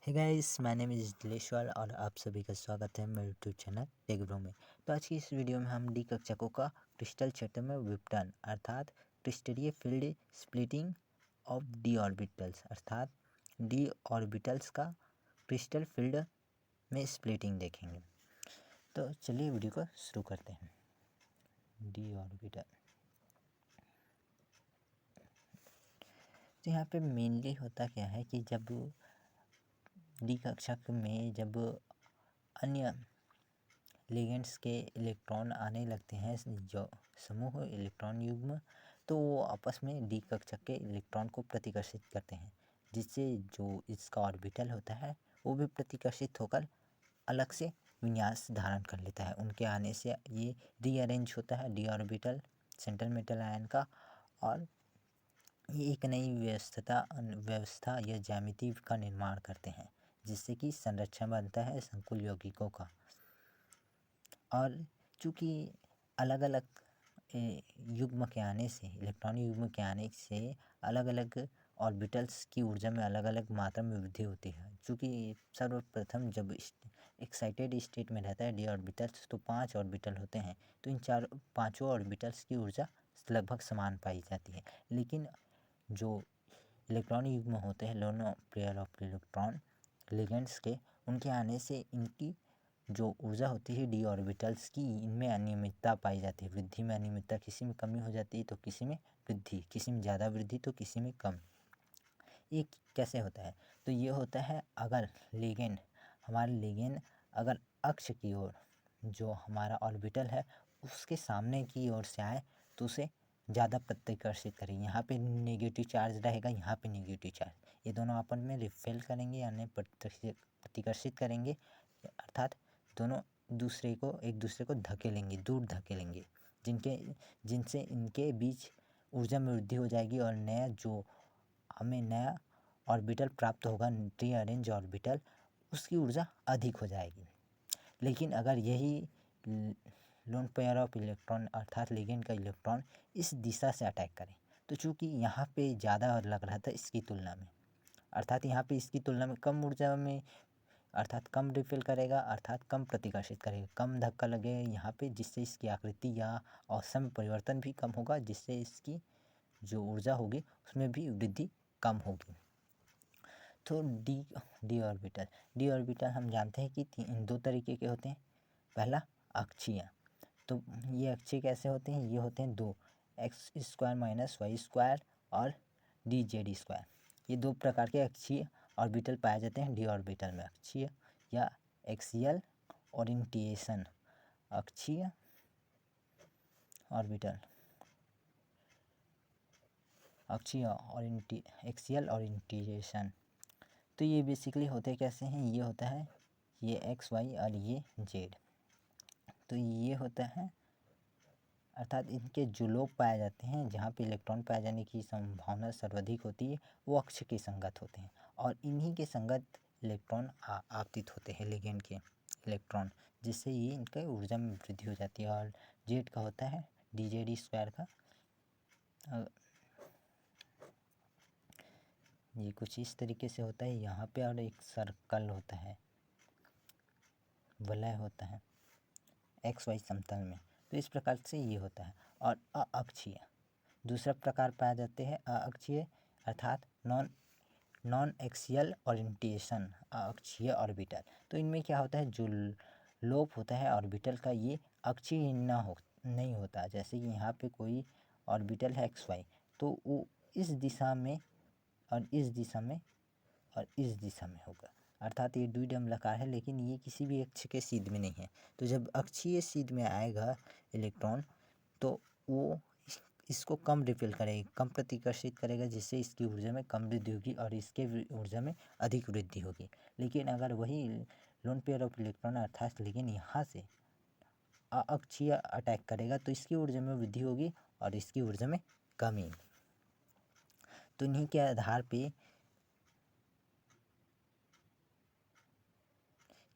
Hey guys, my name is Dileshwar और आप सभी का स्वागत है मेरे यूट्यूब चैनल टेक में। तो आज की इस वीडियो में हम डी कक्षकों का क्रिस्टल क्षेत्र में विपटन अर्थात क्रिस्टलीय field splitting of D orbitals अर्थात डी ऑर्बिटल्स का क्रिस्टल फील्ड में स्प्लिटिंग देखेंगे। तो चलिए वीडियो को शुरू करते हैं। डी ऑर्बिटल, तो यहाँ पे मेनली होता क्या है कि जब डी कक्षक में जब अन्य लिगेंड्स के इलेक्ट्रॉन आने लगते हैं, जो समूह इलेक्ट्रॉन युग्म, तो वो आपस में डी कक्षक के इलेक्ट्रॉन को प्रतिकर्षित करते हैं, जिससे जो इसका ऑर्बिटल होता है वो भी प्रतिकर्षित होकर अलग से विन्यास धारण कर लेता है। उनके आने से ये रीअरेंज होता है D orbital central metal ion का, और ये एक नई व्यवस्था या ज्यामिति का निर्माण करते हैं, जिससे कि संरचना बनता है संकुल यौगिकों का। और चूँकि अलग अलग युग्म के आने से, इलेक्ट्रॉन युग्म के आने से अलग अलग ऑर्बिटल्स की ऊर्जा में अलग अलग मात्रा में वृद्धि होती है। चूँकि सर्वप्रथम जब एक्साइटेड स्टेट में रहता है डी ऑर्बिटल्स, तो 5 ऑर्बिटल होते हैं, तो इन पाँचों ऑर्बिटल्स की ऊर्जा लगभग समान पाई जाती है। लेकिन जो इलेक्ट्रॉन युग्म होते हैं, lone pair of electron ligands के, उनके आने से इनकी जो ऊर्जा होती है डी ऑर्बिटल्स की, इनमें अनियमितता पाई जाती है, वृद्धि में अनियमितता, किसी में कमी हो जाती है तो किसी में वृद्धि, किसी में ज़्यादा वृद्धि तो किसी में कम। ये कैसे होता है? तो ये होता है अगर हमारे लिगेंड अगर अक्ष की ओर, जो हमारा ऑर्बिटल है उसके सामने की ओर से आए तो उसे ज़्यादा प्रतिकर्षित करेंगे। यहाँ पे नेगेटिव चार्ज रहेगा, यहाँ पे नेगेटिव चार्ज, ये दोनों आपस में रिपेल करेंगे यानी प्रतिकर्षित करेंगे, अर्थात दोनों एक दूसरे को धकेलेंगे, दूर धकेलेंगे, जिनसे इनके बीच ऊर्जा में वृद्धि हो जाएगी और हमें नया ऑर्बिटल प्राप्त होगा, रीअरेंज ऑर्बिटल, उसकी ऊर्जा अधिक हो जाएगी। लेकिन अगर यही लोन पेयर ऑफ इलेक्ट्रॉन अर्थात लिगेंड का इलेक्ट्रॉन इस दिशा से अटैक करें, तो चूँकि यहाँ पे ज़्यादा लग रहा था इसकी तुलना में, अर्थात यहाँ पे इसकी तुलना में कम ऊर्जा में, अर्थात कम रिपेल करेगा, अर्थात कम प्रतिकर्षित करेगा, कम धक्का लगेगा यहाँ पे, जिससे इसकी आकृति या औसम परिवर्तन भी कम होगा, जिससे इसकी जो ऊर्जा होगी उसमें भी वृद्धि कम होगी। तो डी ऑर्बिटल हम जानते हैं कि दो तरीके के होते हैं। पहला अक्षीय, तो ये अक्षीय कैसे होते हैं? ये होते हैं दो, x² - y² और dz²। ये दो प्रकार के अक्षीय ऑर्बिटल पाए जाते हैं डी ऑर्बिटल में। अक्षीय या एक्सियल ओरिएंटेशन, अक्षीय ऑर्बिटल, एक्सियल ओरिएंटेशन। तो ये बेसिकली होते कैसे हैं? ये होता है ये x y और ये z, तो ये होता है, अर्थात इनके जो लोब पाए जाते हैं, जहाँ पे इलेक्ट्रॉन पाए जाने की संभावना सर्वाधिक होती है, वो अक्ष के संगत होते हैं, और इन्हीं के संगत इलेक्ट्रॉन आपतित होते हैं लिगेंड के इलेक्ट्रॉन, जिससे ये इनका ऊर्जा में वृद्धि हो जाती है। और जेड का होता है dz² का, ये कुछ इस तरीके से होता है यहाँ पे, और एक सर्कल होता है, वलय होता है एक्स वाई समतल में, तो इस प्रकार से ये होता है। और अअक्षीय दूसरा प्रकार पाए जाते हैं, अअक्षीय अर्थात नॉन एक्सियल ओरिएंटेशन, अअक्षीय ऑर्बिटल। तो इनमें क्या होता है, जो लोब होता है ऑर्बिटल का, ये अक्षीय नहीं होता। जैसे कि यहाँ पे कोई ऑर्बिटल है एक्स वाई, तो वो इस दिशा में और इस दिशा में और इस दिशा में होगा, अर्थात ये द्विडम्बलाकार है, लेकिन ये किसी भी अक्ष के सीध में नहीं है। तो जब अक्षीय सीध में आएगा इलेक्ट्रॉन, तो वो इसको कम रिपेल करेगा, कम प्रतिकर्षित करेगा, जिससे इसकी ऊर्जा में कम वृद्धि होगी और इसके ऊर्जा में अधिक वृद्धि होगी। लेकिन अगर वही लोन पेयर ऑफ इलेक्ट्रॉन अर्थात लेकिन यहाँ से अअक्षीय अटैक करेगा, तो इसकी ऊर्जा में वृद्धि होगी और इसकी ऊर्जा में कमी। तो इन्हीं के आधार पे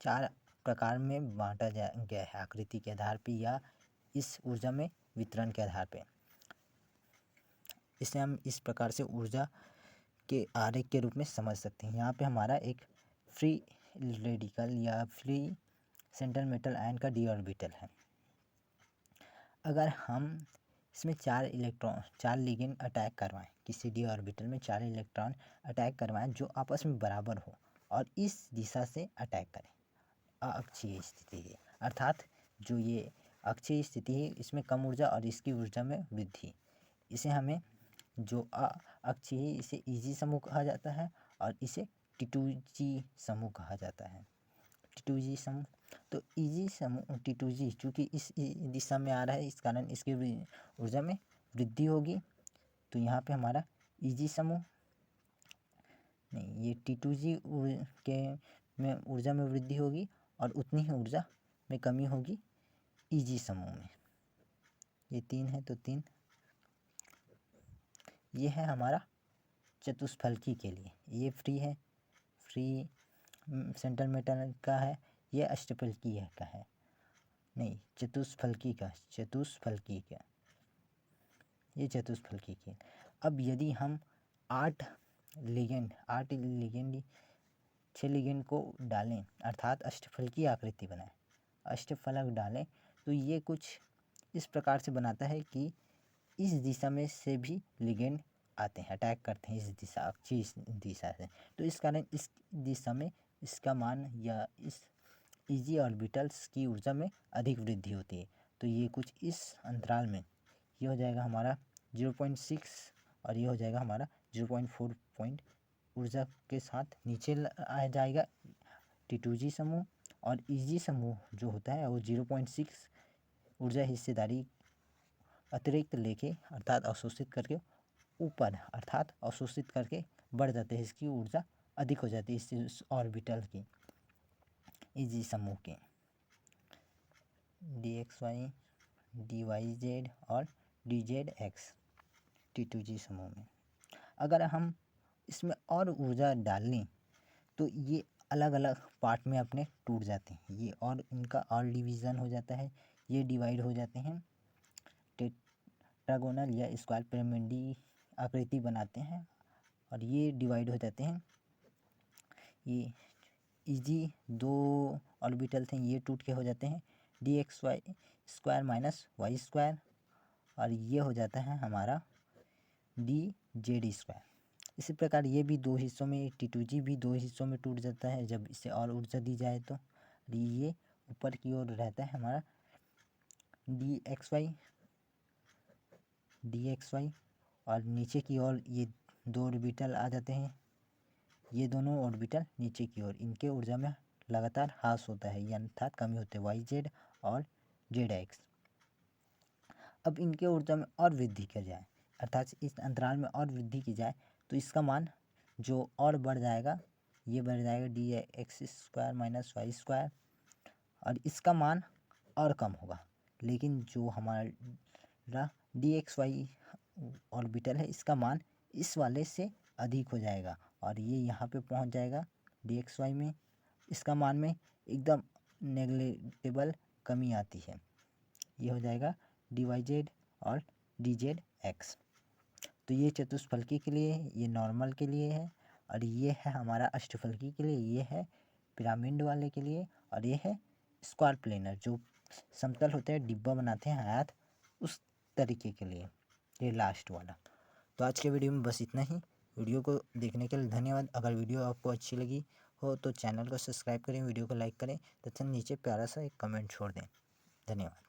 4 प्रकार में बांटा गया है, आकृति के आधार पे या इस ऊर्जा में वितरण के आधार पे। इसे हम इस प्रकार से ऊर्जा के आरेख के रूप में समझ सकते हैं। यहाँ पे हमारा एक फ्री रेडिकल या फ्री सेंट्रल मेटल आयन का डी ऑर्बिटल है। अगर हम इसमें 4 लिगेंड अटैक करवाएं, किसी डी ऑर्बिटल में 4 इलेक्ट्रॉन अटैक करवाएं जो आपस में बराबर हो और इस दिशा से अटैक करें, अक्षीय स्थिति है। अर्थात जो ये अक्षीय स्थिति है इसमें कम ऊर्जा और इसकी ऊर्जा में वृद्धि, इसे हमें जो अक्षीय इसे ईजी समूह कहा जाता है और इसे T2G समूह कहा जाता है। T2G समूह, तो ईजी समूह T2G चूँकि इस दिशा में आ रहा है, इस कारण इसकी ऊर्जा में वृद्धि होगी। तो यहाँ पे हमारा ईजी समूह नहीं, ये T2G के में ऊर्जा में वृद्धि होगी और उतनी ही ऊर्जा में कमी होगी ईजी समूह में। ये 3 है तो 3, ये है हमारा चतुष्फलकी के लिए। ये फ्री है, फ्री सेंट्रल मेटल का है। ये अष्टफलकी का है, नहीं चतुष्फलकी का, ये चतुष्फलकी के। अब यदि हम 6 लिगेंड को डालें, अर्थात अष्टफलकी आकृति बनाएं, अष्टफलक डालें, तो ये कुछ इस प्रकार से बनाता है कि इस दिशा में से भी लिगेंड आते हैं, अटैक करते हैं इस दिशा, अक्षीय दिशा से। तो इस कारण इस दिशा में इसका मान या इस ईजी ऑर्बिटल्स की ऊर्जा में अधिक वृद्धि होती है। तो ये कुछ इस अंतराल में, ये हो जाएगा हमारा 0.6 और ये हो जाएगा हमारा 0.4 पॉइंट ऊर्जा के साथ नीचे आ जाएगा T2G समूह, और ईजी समूह जो होता है वो 0.6 ऊर्जा हिस्सेदारी अतिरिक्त लेके, अर्थात अवशोषित करके ऊपर, अर्थात अवशोषित करके बढ़ जाते हैं, इसकी ऊर्जा अधिक हो जाती है इस ऑर्बिटल की, ईजी समूह के। DXY, DYZ और DZX T2G समूह में। अगर हम इसमें और ऊर्जा डाल लें तो ये अलग अलग पार्ट में अपने टूट जाते हैं, ये और इनका और डिवीज़न हो जाता है, ये डिवाइड हो जाते हैं, टेट्रागोनल या स्क्वायर पिरामिडी आकृति बनाते हैं और ये डिवाइड हो जाते हैं। ये ईजी 2 ऑर्बिटल थे, ये टूट के हो जाते हैं DXY square minus Y square, और ये हो जाता है हमारा DZ स्क्वायर। इसी प्रकार ये भी 2 हिस्सों में, T2G भी 2 हिस्सों में टूट जाता है जब इसे और ऊर्जा दी जाए तो। ये ऊपर की ओर रहता है हमारा DXY और नीचे की ओर ये 2 ऑर्बिटल आ जाते हैं, ये दोनों ऑर्बिटल नीचे की ओर, इनके ऊर्जा में लगातार ह्रास होता है, या अर्थात कमी होती है, YZ और ZX। अब इनके ऊर्जा में और वृद्धि की जाए, अर्थात इस अंतराल में और वृद्धि की जाए, तो इसका मान जो और बढ़ जाएगा, ये बढ़ जाएगा DX square minus Y square, और इसका मान और कम होगा। लेकिन जो हमारा DXY ऑर्बिटल है, इसका मान इस वाले से अधिक हो जाएगा और ये यहाँ पे पहुँच जाएगा DXY में, इसका मान में एकदम नेग्लिजिबल कमी आती है, ये हो जाएगा DYZ और DZX। तो ये चतुष्फलकी के लिए, ये नॉर्मल के लिए है, और ये है हमारा अष्टफलकी के लिए, ये है पिरामिड वाले के लिए, और ये है स्क्वायर प्लेनर जो समतल होते हैं, डिब्बा बनाते हैं हाथ, उस तरीके के लिए, ये लास्ट वाला। तो आज के वीडियो में बस इतना ही। वीडियो को देखने के लिए धन्यवाद। अगर वीडियो आपको अच्छी लगी हो तो चैनल को सब्सक्राइब करें, वीडियो को लाइक करें तथा नीचे प्यारा सा एक कमेंट छोड़ दें। धन्यवाद।